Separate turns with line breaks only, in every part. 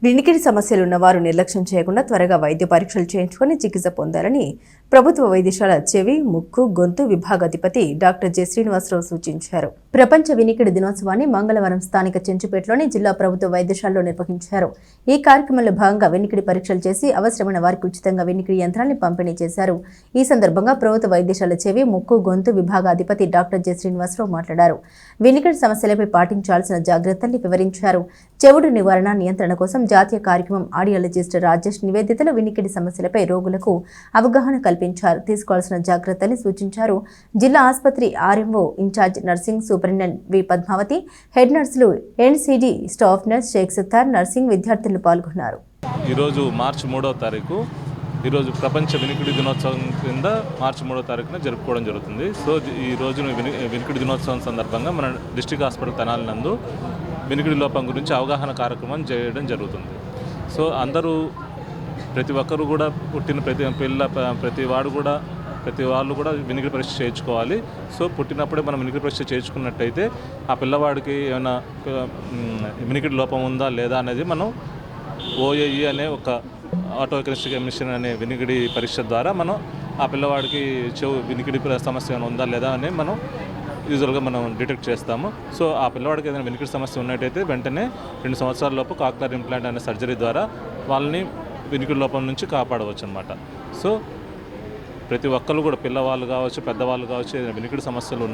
వినికిడి సమస్యలున్న వారు నిర్లక్ష్యం చేయకుండా త్వరగా వైద్య పరీక్షలు చేయించుకుని చికిత్స పొందాలని ప్రభుత్వ వైద్యశాల చెవి, ముక్కు, గొంతు విభాగాధిపతి డాక్టర్ జె శ్రీనివాసరావు సూచించారు. ప్రపంచ వినికిడి దినోత్సవాన్ని మంగళవారం స్థానిక చెంచుపేటలోని జిల్లా ప్రభుత్వ వైద్యశాలలో నిర్వహించారు. ఈ కార్యక్రమంలో భాగంగా వినికిడి పరీక్షలు చేసి అవసరమైన వారికి ఉచితంగా వినికిడి యంత్రాన్ని పంపిణీ చేశారు. ఈ సందర్భంగా ప్రభుత్వ వైద్యశాల చెవి, ముక్కు, గొంతు విభాగాధిపతి డాక్టర్ జె శ్రీనివాసరావు మాట్లాడారు. వినికిడి సమస్యలపై పాటించాల్సిన జాగ్రత్తల్ని వివరించారు. చెవుడు నివారణ నియంత్రణ కోసం జాతీయ కార్యక్రమం ఆడియాలజిస్ట్ రాజేష్ నివేదితలు వినికిడి సమస్యలపై రోగులకు అవగాహన కల్పించారు. తీసుకోవాల్సిన జాగ్రత్తలు సూచించారు. జిల్లా ఆసుపత్రి RMO incharge nursing superintendent V Padmavathi, head నర్సులు, NCD staff nurse Sheikh Sattar, nursing విద్యార్థులు పాల్గొన్నారు.
ఈరోజు మార్చి 3వ తారీఖు ఈరోజు ప్రపంచ వినికిడి దినోత్సవం కింద మార్చి 3వ తారీఖున జరుపుకోవడం జరుగుతుంది. సో ఈ రోజున వినికిడి దినోత్సవం సందర్భంగా మన డిస్ట్రిక్ట్ హాస్పిటల్ తెనాలి నందు వినికిడి లోపం గురించి అవగాహన కార్యక్రమం చేయడం జరుగుతుంది. సో అందరూ ప్రతి ఒక్కరు కూడా పుట్టిన ప్రతి వాళ్ళు కూడా వినికిడి పరీక్ష చేయించుకోవాలి. సో పుట్టినప్పుడే మనం వినికిడి పరీక్ష చేయించుకున్నట్టయితే ఆ పిల్లవాడికి ఏమైనా వినికిడి లోపం ఉందా లేదా అనేది మనం ఓఏఈ అనే ఒక ఆటోఎకనిస్టిక్ ఎమిషన్ అనే వినికిడి పరీక్ష ద్వారా మనం ఆ పిల్లవాడికి వినికిడి సమస్య ఏమైనా ఉందా లేదా అని మనం యూజువల్గా మనం డిటెక్ట్ చేస్తాము. సో ఆ పిల్లవాడికి ఏదైనా వినికిడి సమస్య ఉన్నట్టయితే వెంటనే 2 సంవత్సరాల లోపు కాక్లియర్ ఇంప్లాంట్ అనే సర్జరీ ద్వారా వాళ్ళని వినికిడి లోపం నుంచి కాపాడవచ్చు అన్నమాట. సో ప్రతి ఒక్కరు కూడా పిల్లవాళ్ళు కావచ్చు, పెద్దవాళ్ళు కావచ్చు, ఏదైనా వినికిడి సమస్యలు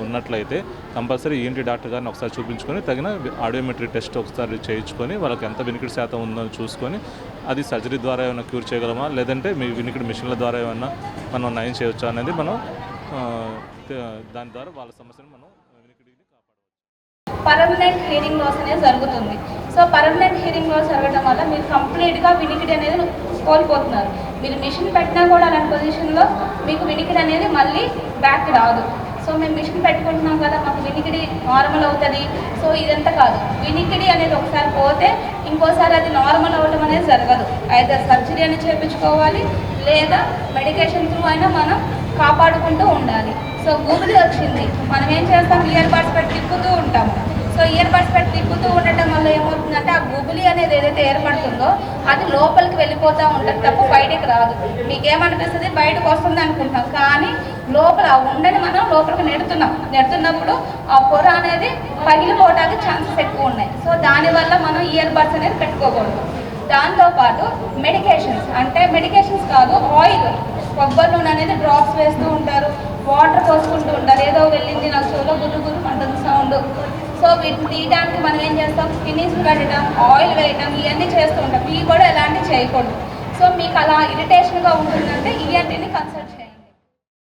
ఉన్నట్లయితే కంపల్సరీ ఈఎన్టీ డాక్టర్ గారిని ఒకసారి చూపించుకొని తగిన ఆడియోమెట్రీ టెస్ట్ ఒకసారి చేయించుకొని వాళ్ళకి ఎంత వినికిడి శాతం ఉందో చూసుకొని అది సర్జరీ ద్వారా ఏమైనా క్యూర్ చేయగలమా లేదంటే మీ వినికిడి మిషన్ల ద్వారా ఏమైనా మనం నయం చేయవచ్చా అనేది మనం దాని ద్వారా వాళ్ళ సమస్యను మనం వినికిడిని కాపాడవచ్చు.
పర్మనెంట్ హియరింగ్ లాస్ అనేది జరుగుతుంది. సో పర్మనెంట్ హియరింగ్ లాస్ జరగడం వల్ల మీరు కంప్లీట్గా వినికిడి అనేది కోల్పోతున్నారు. మీరు మిషన్ పెట్టినా కూడా అలాంటి పొజిషన్లో మీకు వినికిడి అనేది మళ్ళీ బ్యాక్ రాదు. సో మేము మిషన్ పెట్టుకుంటున్నాం కదా, మాకు వినికిడి నార్మల్ అవుతుంది. సో ఇదంతా కాదు, వినికిడి అనేది ఒకసారి పోతే ఇంకోసారి అది నార్మల్ అవ్వడం అనేది జరగదు. అయితే సర్జరీ అని చేయించుకోవాలి లేదా మెడికేషన్ త్రూ అయినా మనం కాపాడుకుంటూ ఉండాలి. సో గూగుల్ వచ్చింది, మనం ఏం చేస్తాం, ఇయర్ బడ్స్ పెట్టి తిప్పుతూ ఉంటాము. సో ఇయర్ బడ్స్ పెట్టి తిప్పుతూ ఉండటం వల్ల ఏమవుతుందంటే ఆ గూగులి అనేది ఏదైతే ఏర్పడుతుందో అది లోపలికి వెళ్ళిపోతూ ఉంటుంది తప్ప బయటకు రాదు. మీకేమనిపిస్తుంది, బయటకు వస్తుంది అనుకుంటున్నాం, కానీ లోపల ఉండని మనం లోపలికి నెడుతున్నప్పుడు ఆ పొర అనేది పగిలిపోవడానికి ఛాన్సెస్ ఎక్కువ ఉన్నాయి. సో దానివల్ల మనం ఇయర్ బడ్స్ అనేది పెట్టుకోకూడదు. దాంతోపాటు మెడికేషన్స్ కాదు, ఆయిల్, కొబ్బరి నూనె అనేది డ్రాప్స్ వేస్తూ ఉంటారు, వాటర్ పోసుకుంటూ ఉంటారు. ఏదో వెళ్ళింది నాకు చెవులో గుర్రు అంటుంది సౌండ్. సో వీటిని తీయడానికి మనం ఏం చేస్తాం, ఫినిష్ పెట్టడం, ఆయిల్ వేయడం, ఇవన్నీ చేస్తూ ఉంటాం. ఇవి కూడా ఎలాంటివి చేయకూడదు. సో మీకు అలా ఇరిటేషన్గా ఉంటుందంటే ఈఎన్టీని కన్సల్ట్ చేయండి.